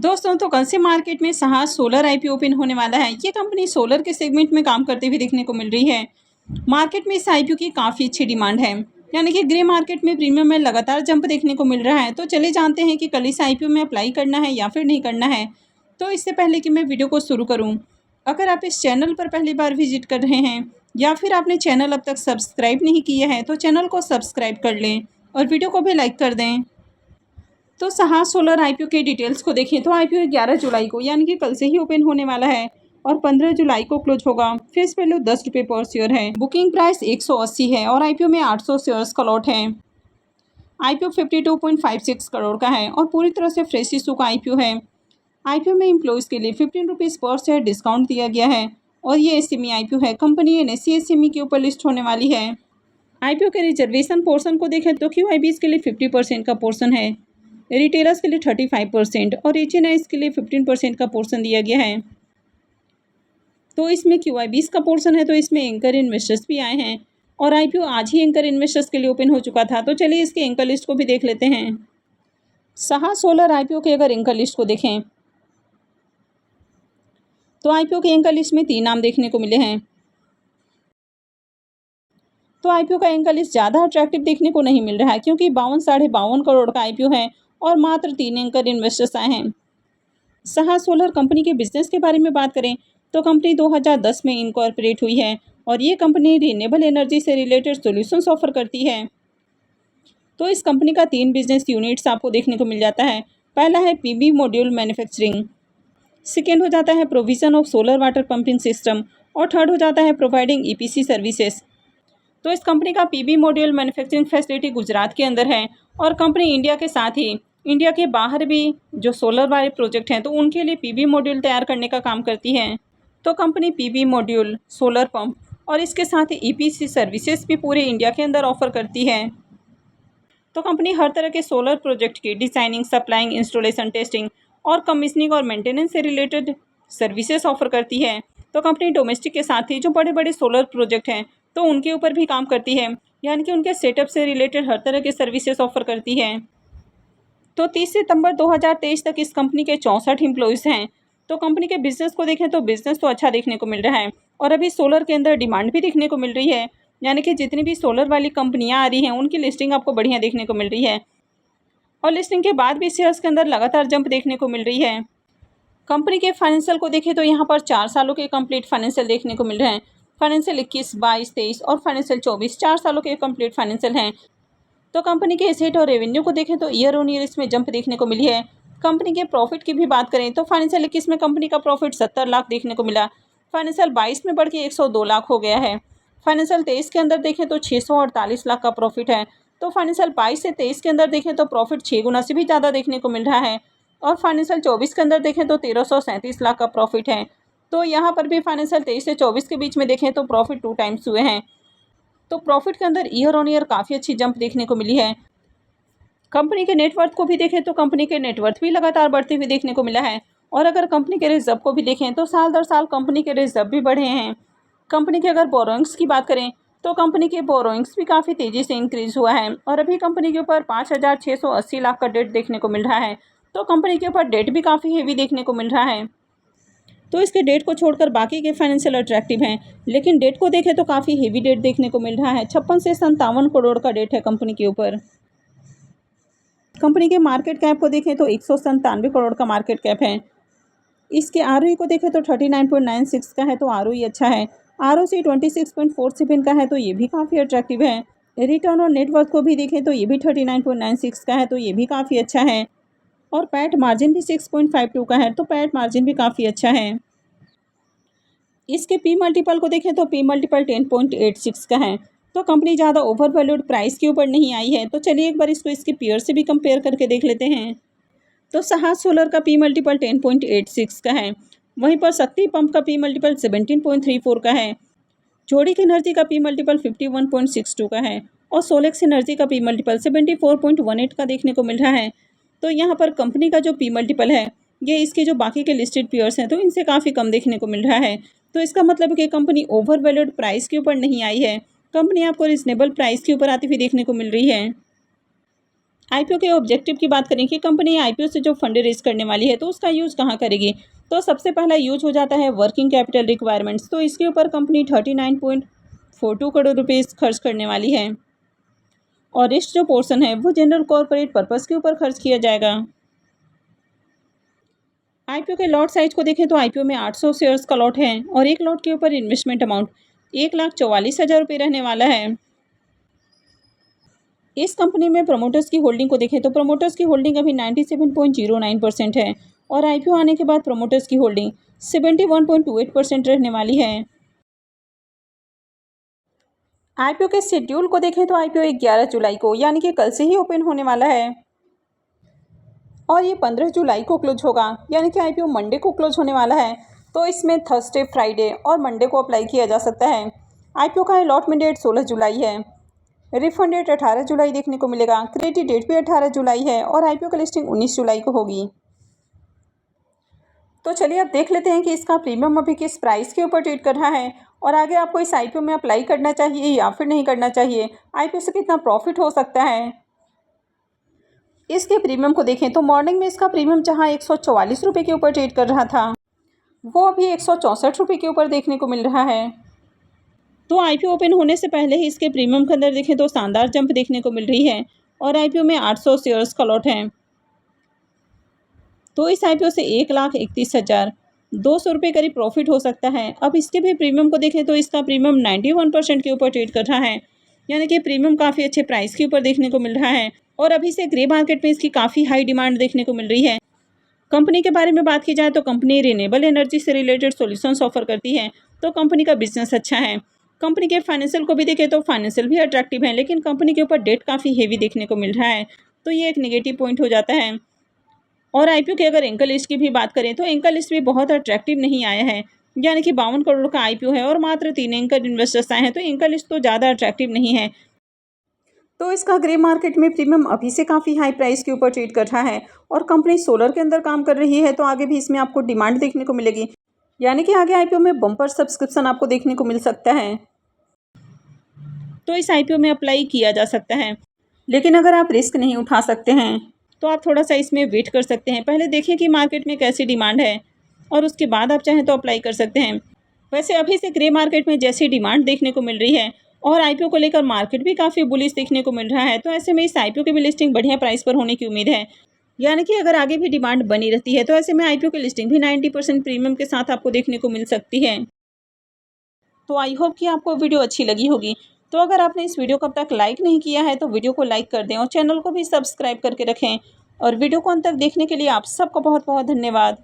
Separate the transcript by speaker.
Speaker 1: दोस्तों तो कल से मार्केट में साहस सोलर आईपीओ ओपन होने वाला है। ये कंपनी सोलर के सेगमेंट में काम करते हुए देखने को मिल रही है। मार्केट में इस आईपीओ की काफ़ी अच्छी डिमांड है, यानी कि ग्रे मार्केट में प्रीमियम में लगातार जंप देखने को मिल रहा है। तो चलिए जानते हैं कि कल इस आईपीओ में अप्लाई करना है या फिर नहीं करना है। तो इससे पहले कि मैं वीडियो को शुरू करूँ, अगर आप इस चैनल पर पहली बार विजिट कर रहे हैं या फिर आपने चैनल अब तक सब्सक्राइब नहीं किया है तो चैनल को सब्सक्राइब कर लें और वीडियो को भी लाइक कर दें। तो साहस सोलर आईपीओ के डिटेल्स को देखें तो आईपीओ 11 जुलाई को यानी कि कल से ही ओपन होने वाला है और 15 जुलाई को क्लोज होगा। फेस वैल्यू 10 रुपये पर शेयर है। बुकिंग प्राइस 180 है और आईपीओ में 800 शेयर्स का लॉट है। आईपीओ 52.56 करोड़ का है और पूरी तरह से फ्रेश इशू का आईपीओ है। आईपीओ में एम्प्लॉयज़ के लिए 15 रुपीज़ पर शेयर डिस्काउंट दिया गया है और ये एसएमई आईपीओ है। कंपनी एनएसई एसएमई के ऊपर लिस्ट होने वाली है। आईपीओ के रिजर्वेशन पोर्शन को देखें तो क्यूआईबीज के लिए 50% का पोर्शन है, रिटेलर्स के लिए 35% और एचएनआईज के लिए 15% का पोर्शन दिया गया है। तो इसमें क्यूआईबीज का पोर्शन है तो इसमें एंकर इन्वेस्टर्स भी आए हैं और आईपीओ आज ही एंकर इन्वेस्टर्स के लिए ओपन हो चुका था। तो चलिए इसके एंकर लिस्ट को भी देख लेते हैं। साहस सोलर आईपीओ के अगर एंकर लिस्ट को देखें तो आईपीओ के एंकर लिस्ट में 3 नाम देखने को मिले हैं। तो आईपीओ का एंकर लिस्ट ज़्यादा अट्रैक्टिव देखने को नहीं मिल रहा है क्योंकि 52 करोड़ का आईपीओ है और मात्र 3 एंकर इन्वेस्टर्स आए हैं। साहस सोलर कंपनी के बिजनेस के बारे में बात करें तो कंपनी 2010 में इनकॉर्पोरेट हुई है और ये कंपनी रिन्यूएबल एनर्जी से रिलेटेड सॉल्यूशंस ऑफर करती है। तो इस कंपनी का 3 बिजनेस यूनिट्स आपको देखने को मिल जाता है। पहला है पीवी मॉड्यूल मैन्युफैक्चरिंग, सेकेंड हो जाता है provision of solar water pumping system और थर्ड हो जाता है प्रोवाइडिंग ईपीसी सर्विसेज। तो इस कंपनी का PV module manufacturing facility Gujarat के अंदर है और कंपनी इंडिया के साथ ही इंडिया के बाहर भी जो सोलर वाले प्रोजेक्ट हैं तो उनके लिए पीवी मॉड्यूल तैयार करने का काम करती है। तो company PV module, solar pump और इसके साथ ही ईपीसी सर्विसेज भी पूरे इंडिया के अंदर ऑफर करती है। तो कंपनी हर तरह के सोलर प्रोजेक्ट की डिज़ाइनिंग, सप्लाइंग, इंस्टॉलेशन, टेस्टिंग और कमीशनिंग और मेंटेनेंस से रिलेटेड सर्विसेज ऑफर करती है। तो कंपनी डोमेस्टिक के साथ ही जो बड़े बड़े सोलर प्रोजेक्ट हैं तो उनके ऊपर भी काम करती है, यानी कि उनके सेटअप से रिलेटेड हर तरह के सर्विसेज ऑफर करती है। तो 30 सितंबर 2023 तक इस कंपनी के 64 एम्प्लॉयज़ हैं। तो कंपनी के बिजनेस को देखें तो बिजनेस तो अच्छा देखने को मिल रहा है और अभी सोलर के अंदर डिमांड भी देखने को मिल रही है, यानी कि जितनी भी सोलर वाली कंपनियां आ रही हैं उनकी लिस्टिंग आपको बढ़िया देखने को मिल रही है और लिस्टिंग के बाद भी शेयर्स के अंदर लगातार जंप देखने को मिल रही है। कंपनी के फाइनेंशियल को देखें तो यहाँ पर 4 सालों के कंप्लीट फाइनेंशियल देखने को मिल रहे हैं। फाइनेंशियल 21, 22, 23 और फाइनेंशियल 24 4 सालों के कंप्लीट फाइनेंशियल हैं। तो कंपनी के एसेट और रेवेन्यू को देखें तो ईयर ऑन ईयर इसमें जंप देखने को मिली है। कंपनी के प्रॉफिट की भी बात करें तो फाइनेंशियल 21 में कंपनी का प्रॉफिट 70 लाख देखने को मिला, फाइनेंशियल 22 में बढ़ के 102 लाख हो गया है। फाइनेंशियल 23 के अंदर देखें तो 648 लाख का प्रॉफिट है। तो फाइनेंशियल 22 से 23 के अंदर देखें तो प्रॉफिट 6 गुना से भी ज़्यादा देखने को मिल रहा है और फाइनेंशियल 24 के अंदर देखें तो 1337 लाख का प्रॉफिट है। तो यहाँ पर भी फाइनेंशियल 23 से 24 के बीच में देखें तो प्रॉफिट 2 टाइम्स हुए हैं। तो प्रॉफिट के अंदर ईयर ऑन ईयर काफ़ी अच्छी जंप देखने को मिली है। कंपनी के नेटवर्थ को भी देखें तो कंपनी के नेटवर्थ भी लगातार बढ़ते हुए देखने को मिला है और अगर कंपनी के रिजर्व को भी देखें तो साल दर साल कंपनी के रिजर्व भी बढ़े हैं। कंपनी के अगर बोरोइंग्स की बात करें तो कंपनी के बोरोइंग्स भी काफ़ी तेज़ी से इंक्रीज हुआ है और अभी कंपनी के ऊपर 5,680 लाख का डेट देखने को मिल रहा है। तो कंपनी के ऊपर डेट भी काफ़ी हेवी देखने को मिल रहा है। तो इसके डेट को छोड़कर बाकी के फाइनेंशियल अट्रैक्टिव हैं, लेकिन डेट को देखें तो काफ़ी हेवी डेट देखने को मिल रहा है। 56 से 57 करोड़ का डेट है कंपनी के ऊपर। कंपनी के मार्केट कैप को देखें तो 197 करोड़ का मार्केट कैप है। इसके आरओई को देखें तो 39.96 का है तो आरओई अच्छा है। आरओसी 26.47 का है तो ये भी काफ़ी अट्रैक्टिव है। रिटर्न और नेटवर्थ को भी देखें तो ये भी 39.96 का है तो ये भी काफ़ी अच्छा है और पैट मार्जिन भी 6.52 का है तो पैट मार्जिन भी काफ़ी अच्छा है। इसके पी मल्टीपल को देखें तो पी मल्टीपल 10.86 का है तो कंपनी ज़्यादा ओवर वैल्यूड प्राइस के ऊपर नहीं आई है। तो चलिए एक बार इसको इसके पीयर से भी कंपेयर करके देख लेते हैं। तो साहस सोलर का पी मल्टीपल 10.86 का है, वहीं पर शक्ति पंप का पी मल्टीपल 17.34 का है, जोड़िक एनर्जी का पी मल्टीपल 51.62 का है और सोलेक्स एनर्जी का पी मल्टीपल 74.18 का देखने को मिल रहा है। तो यहाँ पर कंपनी का जो पी मल्टीपल है ये इसके जो बाकी के लिस्टेड पीयर्स हैं तो इनसे काफ़ी कम देखने को मिल रहा है। तो इसका मतलब है कि कंपनी ओवर वैल्यूड प्राइस के ऊपर नहीं आई है, कंपनी आपको रिजनेबल प्राइस के ऊपर आती हुई देखने को मिल रही है। आईपीओ के ऑब्जेक्टिव की बात करें कि कंपनी आईपीओ से जो फंड रेज करने वाली है तो उसका यूज़ कहाँ करेगी, तो सबसे पहला यूज हो जाता है वर्किंग कैपिटल रिक्वायरमेंट्स। तो इसके ऊपर कंपनी 39.42 करोड़ रुपीज़ खर्च करने वाली है और इस जो पोर्शन है वो जनरल कॉर्पोरेट पर्पस के ऊपर खर्च किया जाएगा। आईपीओ के लॉट साइज को देखें तो आईपीओ में 800 शेयर्स का लॉट है और एक लॉट के ऊपर इन्वेस्टमेंट अमाउंट 1,44,000 रुपये रहने वाला है। इस कंपनी में प्रमोटर्स की होल्डिंग को देखें तो प्रमोटर्स की होल्डिंग अभी 97.09% है और आईपीओ आने के बाद प्रमोटर्स की होल्डिंग 71.28% रहने वाली है। आईपीओ के शेड्यूल को देखें तो आईपीओ 11 जुलाई को यानी कि कल से ही ओपन होने वाला है और ये 15 जुलाई को क्लोज होगा, यानी कि आईपीओ मंडे को क्लोज होने वाला है। तो इसमें थर्सडे, फ्राइडे और मंडे को अप्लाई किया जा सकता है। आईपीओ का अलॉटमेंट डेट 16 जुलाई है, रिफंड डेट 18 जुलाई देखने को मिलेगा, क्रेडिट डेट भी 18 जुलाई है और आईपीओ का लिस्टिंग 19 जुलाई को होगी। तो चलिए अब देख लेते हैं कि इसका प्रीमियम अभी किस प्राइस के ऊपर ट्रेड कर रहा है और आगे आपको इस आईपीओ में अप्लाई करना चाहिए या फिर नहीं करना चाहिए, आईपीओ से कितना प्रॉफिट हो सकता है। इसके प्रीमियम को देखें तो मॉर्निंग में इसका प्रीमियम जहां 144 रुपये के ऊपर ट्रेड कर रहा था वो अभी 164 रुपये के ऊपर देखने को मिल रहा है। तो आईपीओ ओपन होने से पहले ही इसके प्रीमियम के अंदर देखें तो शानदार जंप देखने को मिल रही है और आईपीओ में 800 शेयर्स का लॉट है। तो इस आईपीओ से 1,31,200 रुपये करीब प्रॉफिट हो सकता है। अब इसके भी प्रीमियम को देखें तो इसका प्रीमियम 91% के ऊपर ट्रेड कर रहा है, यानी कि प्रीमियम काफ़ी अच्छे प्राइस के ऊपर देखने को मिल रहा है और अभी से ग्रे मार्केट में इसकी काफ़ी हाई डिमांड देखने को मिल रही है। कंपनी के बारे में बात की जाए तो कंपनी रिन्यूएबल एनर्जी से रिलेटेड सॉल्यूशंस ऑफर करती है, तो कंपनी का बिजनेस अच्छा है। कंपनी के फाइनेंशियल को भी देखें तो फाइनेंशियल भी अट्रैक्टिव है, लेकिन कंपनी के ऊपर डेट काफ़ी हेवी देखने को मिल रहा है, तो ये एक नेगेटिव पॉइंट हो जाता है। और आईपीओ के अगर एंकर लिस्ट की भी बात करें तो एंकर लिस्ट भी बहुत अट्रैक्टिव नहीं आया है, यानी कि 52 करोड़ का आईपीओ है और मात्र 3 एंकर इन्वेस्टर्स आए हैं, तो एंकर लिस्ट तो ज़्यादा अट्रैक्टिव नहीं है। तो इसका ग्रे मार्केट में प्रीमियम अभी से काफ़ी हाई प्राइस के ऊपर ट्रेड कर रहा है और कंपनी सोलर के अंदर काम कर रही है, तो आगे भी इसमें आपको डिमांड देखने को मिलेगी, यानी कि आगे आईपीओ में बम्पर सब्सक्रिप्शन आपको देखने को मिल सकता है। तो इस आईपीओ में अप्लाई किया जा सकता है, लेकिन अगर आप रिस्क नहीं उठा सकते हैं तो आप थोड़ा सा इसमें वेट कर सकते हैं। पहले देखिए कि मार्केट में कैसी डिमांड है और उसके बाद आप चाहें तो अप्लाई कर सकते हैं। वैसे अभी से ग्रे मार्केट में जैसी डिमांड देखने को मिल रही है और आईपीओ को लेकर मार्केट भी काफ़ी बुलिश देखने को मिल रहा है, तो ऐसे में इस आईपीओ की भी लिस्टिंग बढ़िया प्राइस पर होने की उम्मीद है, यानी कि अगर आगे भी डिमांड बनी रहती है तो ऐसे में आईपीओ की लिस्टिंग भी 90% प्रीमियम के साथ आपको देखने को मिल सकती है। तो आई होप कि आपको वीडियो अच्छी लगी होगी। तो अगर आपने इस वीडियो को अब तक लाइक नहीं किया है तो वीडियो को लाइक कर दें और चैनल को भी सब्सक्राइब करके रखें और वीडियो को अंत तक देखने के लिए आप सबका बहुत बहुत धन्यवाद।